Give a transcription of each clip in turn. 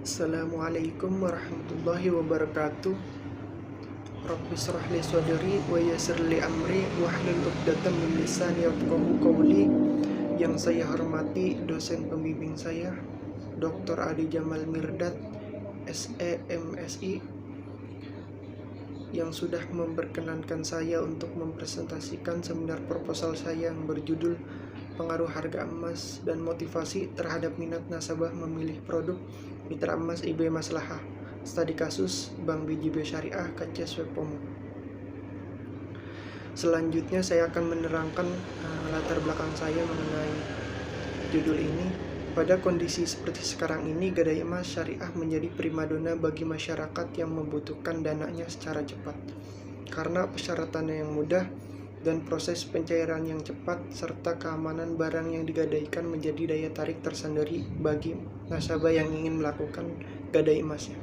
Assalamualaikum warahmatullahi wabarakatuh. Rabbi shrah li sadri wa yassir li amri wahlul 'uqdatam min lisani yafqahu qawli. Yang saya hormati dosen pembimbing saya, Dr. Adi Jamal Mirdad, SE MSI, yang sudah memperkenankan saya untuk mempresentasikan seminar proposal saya yang berjudul Pengaruh Harga Emas dan Motivasi Terhadap Minat Nasabah Memilih Produk Mitra Emas IB Maslahah, Studi Kasus Bank BJB Syariah KCS Wepomo. Selanjutnya saya akan menerangkan latar belakang saya mengenai judul ini. Pada kondisi seperti sekarang ini, gadai emas syariah menjadi primadona bagi masyarakat yang membutuhkan dananya secara cepat. Karena persyaratannya yang mudah dan proses pencairan yang cepat serta keamanan barang yang digadaikan menjadi daya tarik tersendiri bagi nasabah yang ingin melakukan gadai emasnya.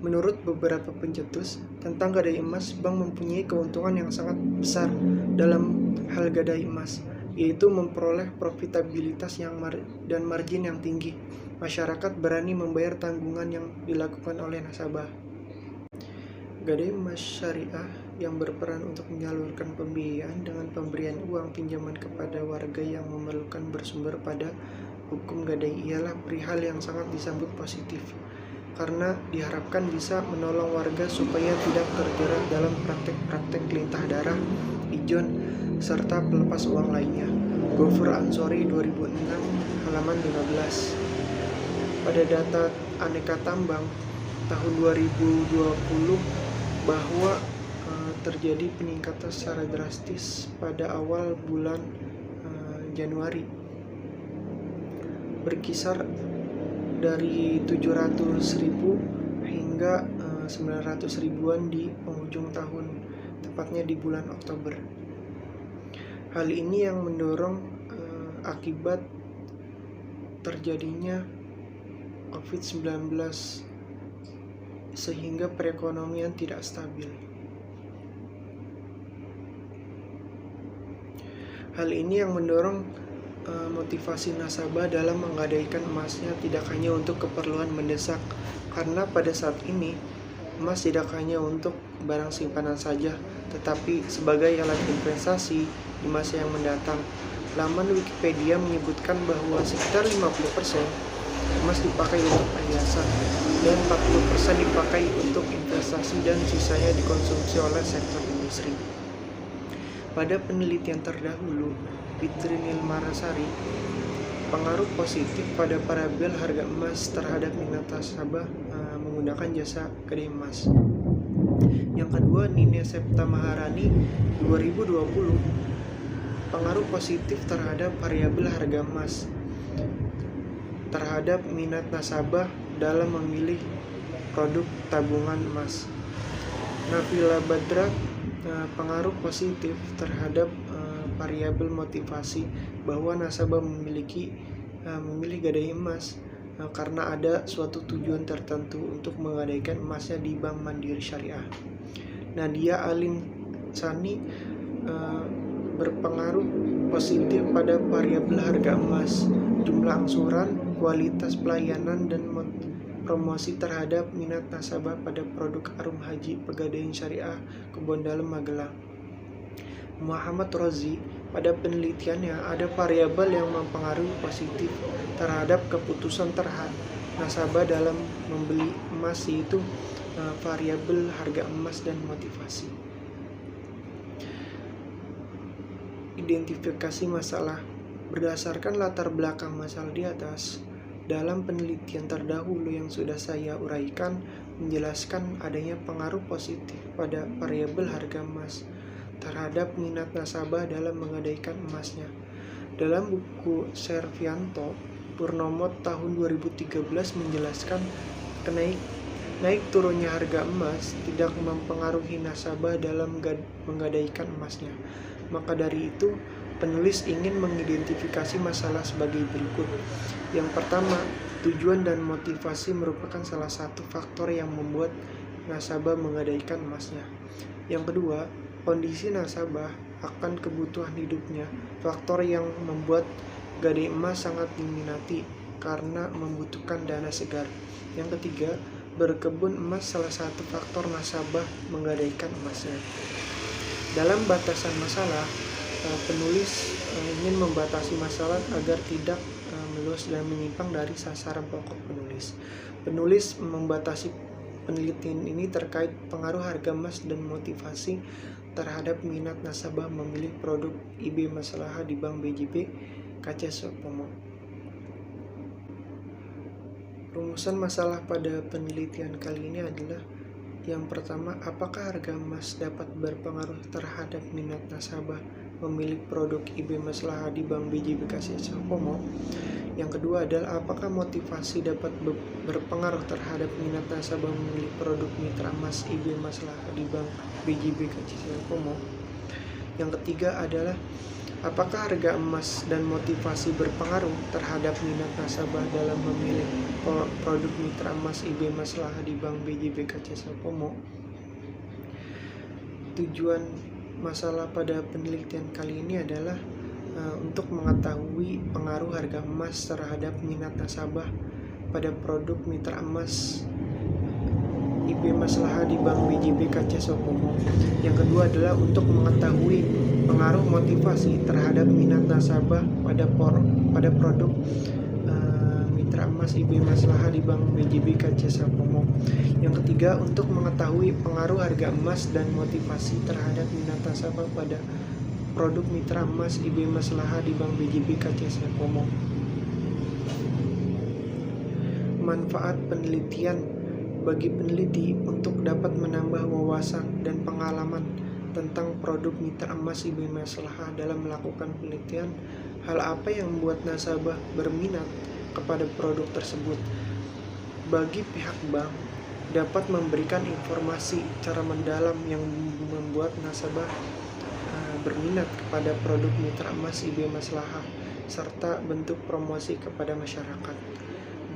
Menurut beberapa pencetus tentang gadai emas, bank mempunyai keuntungan yang sangat besar dalam hal gadai emas, yaitu memperoleh profitabilitas dan margin yang tinggi. Masyarakat berani membayar tanggungan yang dilakukan oleh nasabah. Gadai emas syariah yang berperan untuk menyalurkan pembiayaan dengan pemberian uang pinjaman kepada warga yang memerlukan bersumber pada hukum gadai ialah perihal yang sangat disambut positif, karena diharapkan bisa menolong warga supaya tidak terjerat dalam praktek-praktek lintah darah, ijon, serta pelepas uang lainnya. Gofur Ansori 2006 halaman 15. Pada data Aneka Tambang tahun 2020 bahwa terjadi peningkatan secara drastis pada awal bulan Januari, berkisar dari 700.000 hingga 900.000-an di penghujung tahun, tepatnya di bulan Oktober. Hal ini yang mendorong akibat terjadinya COVID-19 sehingga perekonomian tidak stabil. Hal ini yang mendorong motivasi nasabah dalam menggadaikan emasnya tidak hanya untuk keperluan mendesak, karena pada saat ini emas tidak hanya untuk barang simpanan saja, tetapi sebagai alat investasi di masa yang mendatang. Laman Wikipedia menyebutkan bahwa sekitar 50% emas dipakai untuk perhiasan dan 40% dipakai untuk investasi dan sisanya dikonsumsi oleh sektor industri. Pada penelitian terdahulu, Fitrinil Marasari, pengaruh positif pada parabel harga emas terhadap minat nasabah menggunakan jasa gadai emas. Yang kedua, Nine Septa Maharani 2020, pengaruh positif terhadap variabel harga emas terhadap minat nasabah dalam memilih produk tabungan emas. Nabila Badra, pengaruh positif terhadap variabel motivasi bahwa nasabah memilih gadai emas karena ada suatu tujuan tertentu untuk menggadaikan emasnya di Bank Mandiri Syariah. Nadia Alim Sani, berpengaruh positif pada variabel harga emas, jumlah angsuran, kualitas pelayanan, dan promosi terhadap minat nasabah pada produk Arum Haji Pegadaian Syariah Kebon Dalem Magelang. Muhammad Rozi, pada penelitiannya ada variabel yang mempengaruhi positif terhadap keputusan nasabah dalam membeli emas, yaitu variabel harga emas dan motivasi. Identifikasi masalah. Berdasarkan latar belakang masalah di atas, dalam penelitian terdahulu yang sudah saya uraikan menjelaskan adanya pengaruh positif pada variabel harga emas terhadap minat nasabah dalam menggadaikan emasnya. Dalam buku Servianto Purnomo tahun 2013 menjelaskan naik turunnya harga emas tidak mempengaruhi nasabah dalam menggadaikan emasnya. Maka dari itu, penulis ingin mengidentifikasi masalah sebagai berikut. Yang pertama, tujuan dan motivasi merupakan salah satu faktor yang membuat nasabah menggadaikan emasnya. Yang kedua, kondisi nasabah akan kebutuhan hidupnya, faktor yang membuat gadai emas sangat diminati. karena membutuhkan dana segar. Yang ketiga, berkebun emas salah satu faktor nasabah menggadaikan emasnya. Dalam batasan masalah, penulis ingin membatasi masalah agar tidak meluas dan menyimpang dari sasaran pokok penulis. Penulis membatasi penelitian ini terkait pengaruh harga emas dan motivasi terhadap minat nasabah memilih produk IB Maslahah di Bank BJB KC Sopomo. Rumusan masalah pada penelitian kali ini adalah: yang pertama, apakah harga emas dapat berpengaruh terhadap minat nasabah memilih produk IB Maslahah di Bank BJB KC Sopomo? Yang kedua adalah apakah motivasi dapat berpengaruh terhadap minat nasabah memilih produk mitra emas IB Maslahah di Bank BJB KC Sopomo? Yang ketiga adalah apakah harga emas dan motivasi berpengaruh terhadap minat nasabah dalam memilih produk mitra emas IB Maslahah di Bank BJB KC Sopomo? Tujuan masalah pada penelitian kali ini adalah untuk mengetahui pengaruh harga emas terhadap minat nasabah pada produk mitra emas IB Maslahah di Bank BJB KC Sopomo. Yang kedua adalah untuk mengetahui pengaruh motivasi terhadap minat nasabah pada produk mitra emas IB Maslahah di Bank BJB KC Sopomo. Yang ketiga, untuk mengetahui pengaruh harga emas dan motivasi terhadap minat nasabah pada produk mitra emas IB Maslahah di Bank BJB KC Sopomo. Manfaat penelitian bagi peneliti untuk dapat menambah wawasan dan pengalaman tentang produk mitra emas IB Maslahah dalam melakukan penelitian. Hal apa yang membuat nasabah berminat kepada produk tersebut? Bagi pihak bank, dapat memberikan informasi cara mendalam yang membuat nasabah berminat kepada produk mitra emas IB Maslahah, serta bentuk promosi kepada masyarakat.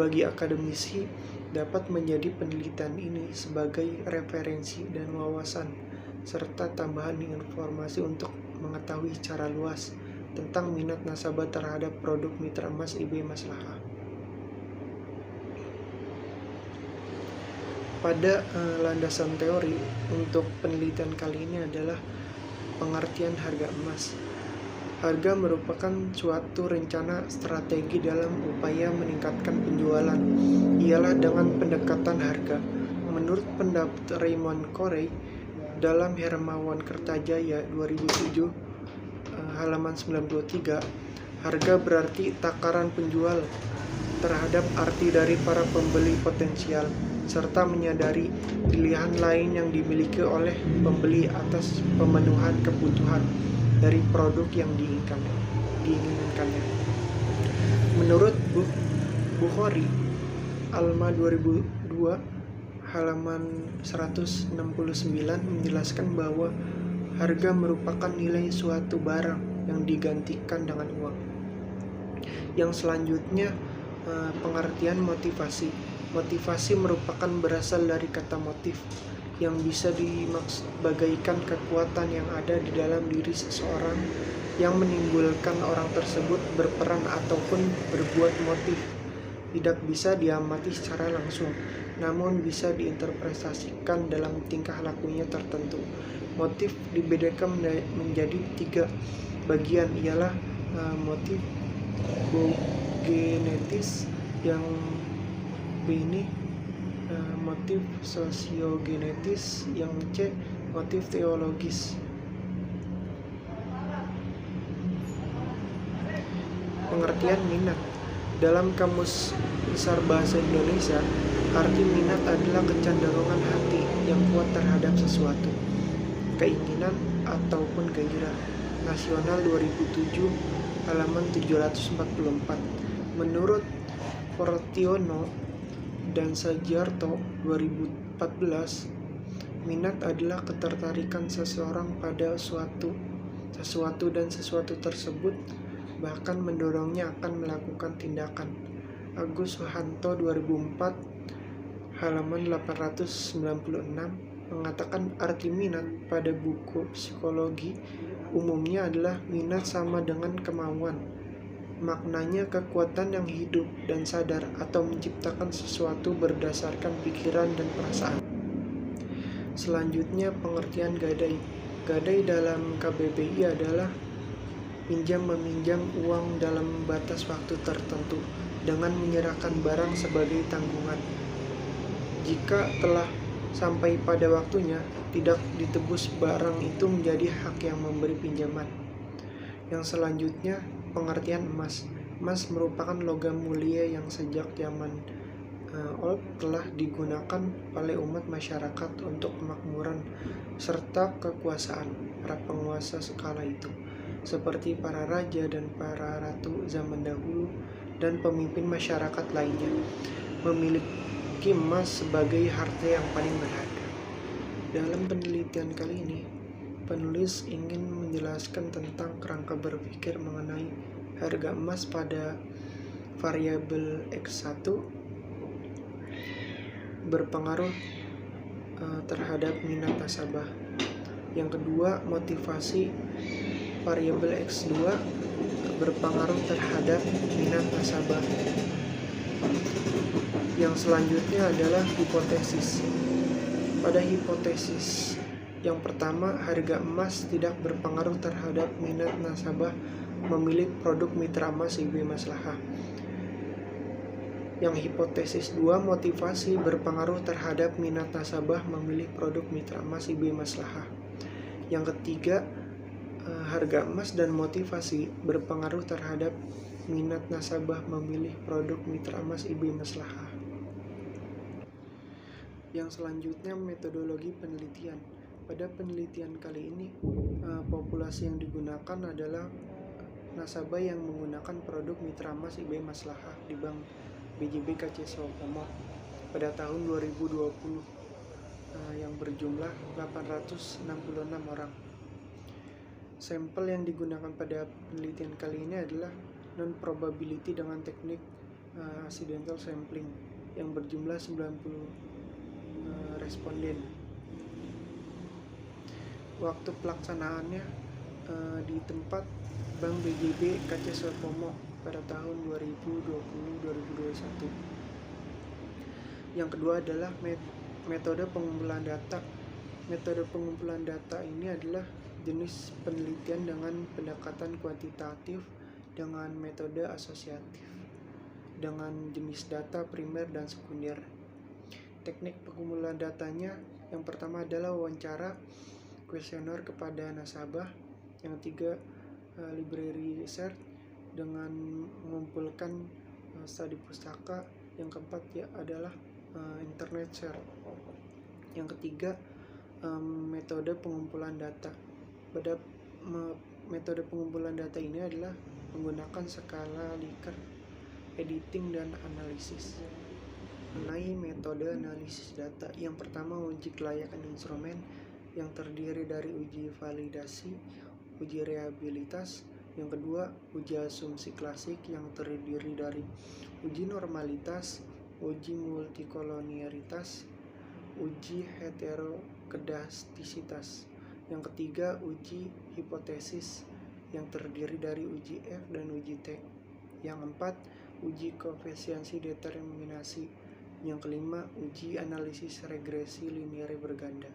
Bagi akademisi, dapat menjadi penelitian ini sebagai referensi dan wawasan, serta tambahan informasi untuk mengetahui secara luas tentang minat nasabah terhadap produk mitra emas IB Maslahah. Pada landasan teori untuk penelitian kali ini adalah pengertian harga emas. Harga merupakan suatu rencana strategi dalam upaya meningkatkan penjualan. Ialah dengan pendekatan harga. Menurut pendapat Raymond Corey dalam Hermawan Kertajaya 2007 halaman 93, harga berarti takaran penjual terhadap arti dari para pembeli potensial, serta menyadari pilihan lain yang dimiliki oleh pembeli atas pemenuhan kebutuhan dari produk yang diinginkannya. Menurut Bukhari, Alma 2002 halaman 169 menjelaskan bahwa harga merupakan nilai suatu barang yang digantikan dengan uang. Yang selanjutnya, pengertian motivasi. Motivasi merupakan berasal dari kata motif yang bisa bagaikan kekuatan yang ada di dalam diri seseorang yang menimbulkan orang tersebut berperan ataupun berbuat motif. Tidak bisa diamati secara langsung, namun bisa diinterpretasikan dalam tingkah lakunya tertentu. Motif dibedakan menjadi 3 bagian, ialah motif genetis, yang B ini motif sosiogenetis, yang C motif teologis. Pengertian minat. Dalam Kamus Besar Bahasa Indonesia, arti minat adalah kecenderungan hati yang kuat terhadap sesuatu, keinginan ataupun gairah. Nasional 2007 halaman 744. Menurut Portiono dan Sajarto 2014, minat adalah ketertarikan seseorang pada sesuatu dan sesuatu tersebut bahkan mendorongnya akan melakukan tindakan. Agus Suhanto 2004 halaman 896 mengatakan arti minat pada buku psikologi umumnya adalah minat sama dengan kemauan, Maknanya kekuatan yang hidup dan sadar atau menciptakan sesuatu berdasarkan pikiran dan perasaan. Selanjutnya pengertian gadai. Gadai dalam KBBI adalah pinjam-meminjam uang dalam batas waktu tertentu dengan menyerahkan barang sebagai tanggungan. Jika telah sampai pada waktunya, tidak ditebus, barang itu menjadi hak yang memberi pinjaman. Yang selanjutnya, pengertian emas. Emas merupakan logam mulia yang sejak zaman old telah digunakan oleh umat masyarakat untuk kemakmuran serta kekuasaan para penguasa sekala itu, seperti para raja dan para ratu zaman dahulu dan pemimpin masyarakat lainnya, memiliki emas sebagai harta yang paling berharga. Dalam penelitian kali ini, penulis ingin menjelaskan tentang kerangka berpikir mengenai harga emas pada variabel X1 berpengaruh terhadap minat nasabah. Yang kedua, motivasi variabel X2 berpengaruh terhadap minat nasabah. Yang selanjutnya adalah hipotesis. Pada hipotesis yang pertama, harga emas tidak berpengaruh terhadap minat nasabah memilih produk mitra emas IB Maslahah. Yang hipotesis 2, motivasi berpengaruh terhadap minat nasabah memilih produk mitra emas IB Maslahah. Yang ketiga, harga emas dan motivasi berpengaruh terhadap minat nasabah memilih produk mitra emas IB Maslahah. Yang selanjutnya, metodologi penelitian. Pada penelitian kali ini, populasi yang digunakan adalah nasabah yang menggunakan produk mitra emas IB Maslahah di Bank BJB KC Sopomo pada tahun 2020 yang berjumlah 866 orang. Sampel yang digunakan pada penelitian kali ini adalah non-probability dengan teknik accidental sampling yang berjumlah 90 responden. Waktu pelaksanaannya di tempat Bank BJB KC Sopomo pada tahun 2020-2021. Yang kedua adalah metode pengumpulan data. Metode pengumpulan data ini adalah jenis penelitian dengan pendekatan kuantitatif dengan metode asosiatif dengan jenis data primer dan sekunder. Teknik pengumpulan datanya yang pertama adalah wawancara kuesioner kepada nasabah. Yang ketiga, library research dengan mengumpulkan studi pustaka. Yang keempat adalah internet share. Yang ketiga, metode pengumpulan data. Pada metode pengumpulan data ini adalah menggunakan skala Likert, editing, dan analisis. Mengenai metode analisis data, yang pertama uji kelayakan instrumen yang terdiri dari uji validasi, uji reliabilitas. Yang kedua, uji asumsi klasik yang terdiri dari uji normalitas, uji multikolonialitas, uji heterokedastisitas. Yang ketiga, uji hipotesis yang terdiri dari uji F dan uji T. Yang keempat, uji koefisiensi determinasi. Yang kelima, uji analisis regresi linear berganda.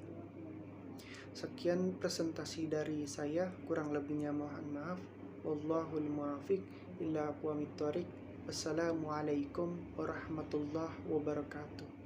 Sekian presentasi dari saya, kurang lebihnya mohon maaf. Wallahul muwaffiq ila aqwamit thoriq. Wassalamualaikum warahmatullahi wabarakatuh.